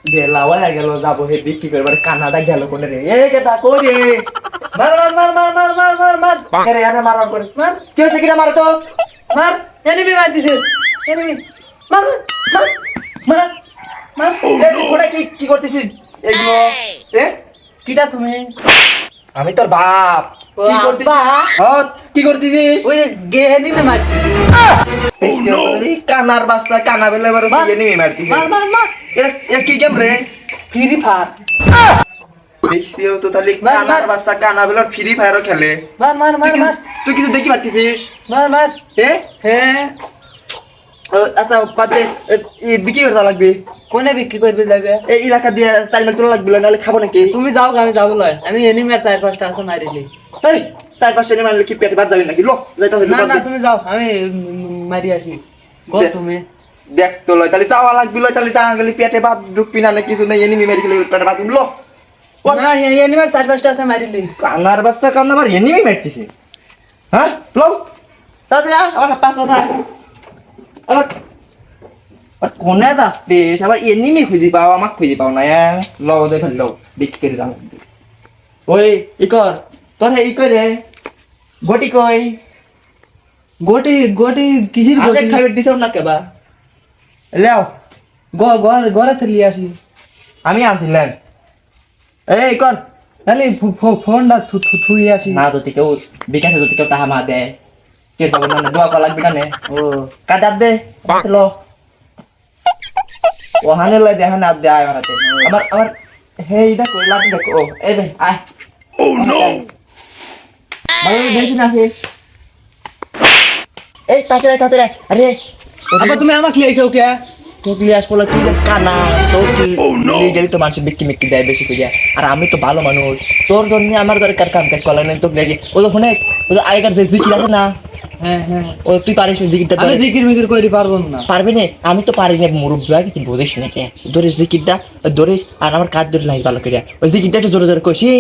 বেলাও হয়ে গেল যাবো হে বিক্রি করবার কানাডা গেল কোনে রে এ কেতা কই রে মার মার মার মার মার মার মার মার কে রে আরে মারার করে মার কি হইছে কিনা মার তো মার এনিমি মার দিছে এনিমি মার মার মার মার এ তুই কোনে কি করতেছিস এগুলো এ কিটা তুমি আমি তোর বাপ কি করতেছিস হ্যাঁ কি করতেছিস ওই গে এনিমি মার দিছে এই কানার বাচ্চা কানা বেলে বারো দিয়ে নিয়ে মারতিছে মার মার মার এ কি গেম রে ফ্রি ফায়ার দেখছিও তো তাহলে মার, কানার মার। বাচ্চা কানা বেলার ফ্রি ফায়ারও খেলে মার মার মার মার তুই কিছু দেখি পারতেছিস মার মার এ হ্যাঁ আচ্ছা পাতে বিক্রি করতে লাগবে কোনে বিক্রি করবে যাবে এই এলাকা দিয়ে চাল মেল তোলা লাগবে নাহলে খাবো নাকি তুমি যাও আমি যাবো লয় আমি এনিমি আর 4-5টা আছে মারিলি এই 4-5 টা মারলে কি পেটে বাদ যাবে নাকি লো যাইতাছে না না তুমি যাও আমি মারি আসি গো দে। তুমি দেখ তো লয় তাহলে চাওয়া লাগবে লয় তাহলে তা গেলে পেটে বাদ ঢুকবি না না কিছু নাই এনিমি মেরে খেলে পেটে বাদ লো না এনিমি আর 4-5টা আছে মারিলি কানার বাচ্চা কানা আবার এনিমি মারতেছে হ্যাঁ লো তাড়াতাড়ি আমার পাঁচ কথা আবার আর কোনে যাচ্ছিস আবার এনিমি খুঁজি পাও আমাকে খুঁজি পাও না লো দে ফেললো বিক্রি করে দাম ওই ই কর তোর ই করে গটি কই গোটি গোটি কিসির আজকে গোটি খাইবে দিছাও না কেবা লেও ঘরে থেকে আসি আমি আনছিলাম এই কর তাহলে ফোনটা থুই আসি না তো কেউ বিকাশে যদি কেউ টাকা মা দেয় কে খবর না দোয়া করা লাগবে না ও কাদার দে লো ওখানে লয় দেখা না দে আয় ওখানে আবার আবার হে এটা কইলাম দেখো ও এই দে আয় ও নো ভালো দেখি না হে এই তাতে আরে আবার তুমি আমাকে লিয়েছো কে তুই আসলে তুই যে কানা তোর কি লিগেল তো মানুষ বিক্কি দেয় বেশি করে আর আমি তো ভালো মানুষ তোর জন্য আমার দরকার কাম কাজ করা নেই তোকে দেখি ও যখন ও যে আগেকার যে জিকির আছে না হ্যাঁ হ্যাঁ ও তুই পারিস ওই জিকিরটা আমি জিকির মিকির করি পারবো না পারবি না আমি তো পারি না মুরব্বী কিছু বুঝিস না কে ধরিস জিকিরটা ধরিস আর আমার কাজ ধরে নাই ভালো করে ওই জিকিরটা একটু জোরে জোরে কষি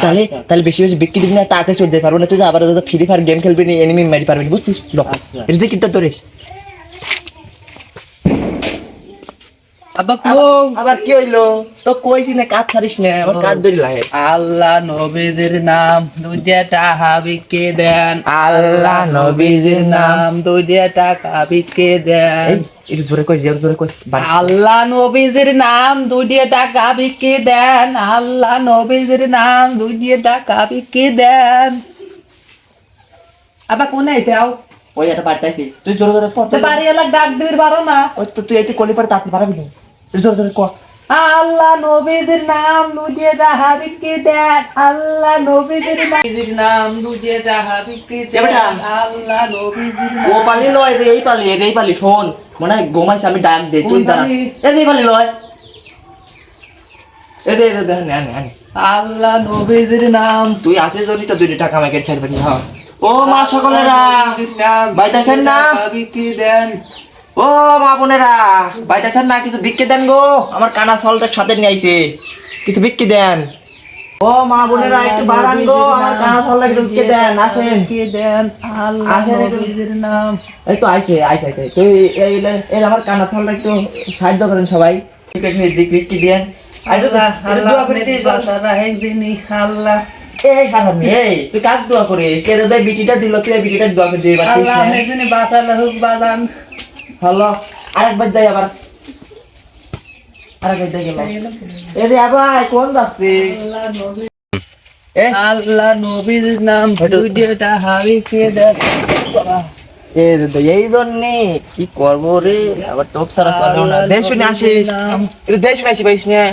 তাহলে তাহলে বেশি বেশি বিক্রি দিবি না তাড়াতাড়ি চলতে পারবো না তুই যে আবার ফ্রি ফায়ার গেম খেলবি না এনিমি মারি পারবি না বুঝছিস লো এই জিকিরটা ধরিস আব্বা কো আবার কি হইলো তো কইছি না কাজ ছাড়িস না আমার কাজ ধরি লাগে আল্লাহ নবীদের নাম দুইটা টাকা বিকে দেন আল্লাহ নবীজির নাম দুইটা টাকা বিকে দেন একটু জোরে কই জোরে কই আল্লাহ নবীজির নাম দুইটা টাকা বিকে দেন আল্লাহ নবীজির নাম দুইটা টাকা বিকে দেন আব্বা কোনে আইতাও ওই একটা পাল্টাইছি তুই জোরে জোরে পড়তে তো বাড়ি এলাক ডাক দিবি পারো না ওই তো তুই এটি কলি পরে তাড়াতাড়ি পারবি না তুই জোরে জোরে কর আল্লাহ নবীদের নাম দুইটা টাকা বিকে দেন আল্লাহ নবীদের নাম দুইটা টাকা বিকে দেন আল্লাহ নবীদের ও পালি লয় এই পালি শোন মনে হয় গোমাইছে আমি ডাক দে তুই দাঁড়া এই পালি লয় এই দেখ না আল্লাহ নবীজির নাম তুই আছিস জনি তো 2 টাকা আমাকে খেলবি হ্যাঁ ও মা সকলেরা বাইতাছেন না বিকে দেন ও মা বোনেরা বাইতাছেন না কিছু বিক্রি দেন গো আমার কানা ফলটা সাথে নিয়ে আইছে কিছু বিক্রি দেন ও মা বোনেরা একটু বাড়ান গো আমার কানা ফলটা একটু বিক্রি দেন আসেন বিকে দেন আল্লাহ আসেন একটু। নবীজির নাম এই তো আইছে তুই এই আমার কানা ফলটা একটু সাহায্য করেন সবাই ঠিক আছে বিক্রি দেন আর একটু দোয়া করে দিস বাসারা একদিনই আল্লাহ এই হারামি এই তুই কাক দোয়া করিস কে দাদা বিটিটা দিল তুই বিটিটা দোয়া করে দিবি আল্লাহ একদিনই বাসারা হোক বাদান হ্যালো আরেকবার যাই আবার আরেকবার যাই গেল এই রে ভাই কোন যাচ্ছে এ আল্লাহ নবীর নাম দুইটা হাবি কে দেন এই জন্যে কি করবো রে আবার তোপ সারা চলবে না দেশ শুনে আসিস একটু দেশ শুনে আসি পাইস না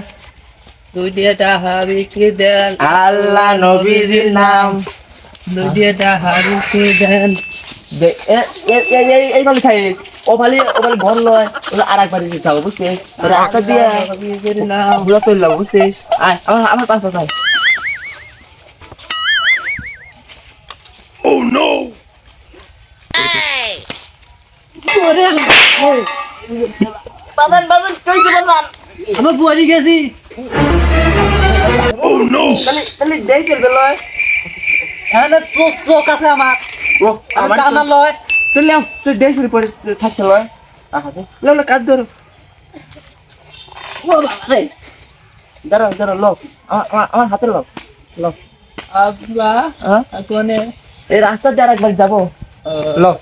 দুইটা হাবি কে দেন আল্লাহ নবীজির নাম দুইটা হাবি কে দেন এই ভালো খাইস ও ভালি ঘর লয় আর একবার খাবো বুঝছিস রাস্তা দিয়ে নবীর নাম বুঝা চলে যাবো বুঝছিস আয় আমার পাশে খাই বাজান কই কি বাজান আমার বুয়ারি গেছি তাহলে দেই চলবে লয় এখানে চোখ আছে আমার ও আমার কানা লয় তুই তুই দেশ পরে থাকতে লয় আহা লে কাজ ধরো ও বাবা রে দাঁড়াও দাঁড়াও লো আমার হাতে লো লো আল্লাহ হ্যাঁ কোনে এই রাস্তা দিয়ে আরেকবার যাবো লো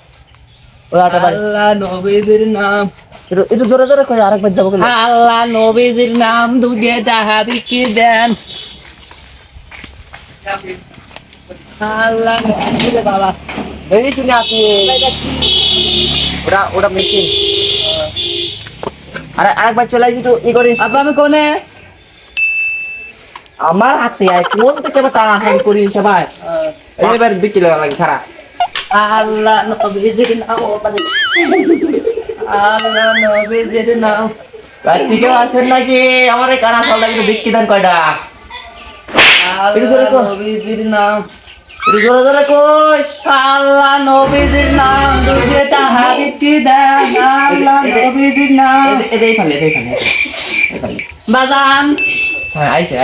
ওই আটা বাড়ি আল্লাহ নবীদের নাম একটু জোরে জোরে করে আরেকবার যাবো গেলে আল্লাহ নবীদের নাম দুজে তাহাবিকে দেন আল্লাহ নবীদের বাবা এই তুমি আসি ওটা মেশিন আরেকবার চলে আসি একটু ই করিস আব্বা আমি কোনে আমার হাতে আয় কোন থেকে আবার টানাটানি করি সবাই এবার বিক্রি লাগা লাগে খারাপ আল্লাহ নবীদের নাম আল্লাহ নবীদের নাম ঠিকই আছেন নাকি আমার এই কানা চালটা কিন্তু বিক্রি দেন কয়টা একটু জোরে আল্লাহ কর। নবীদের নাম একটু জোরে জোরে কইস আল্লাহ নবীদের নাম দুজে তাহাবিকে দেন আল্লাহ নবীদের নাম এটাই ফালে বাজান হ্যাঁ আইছে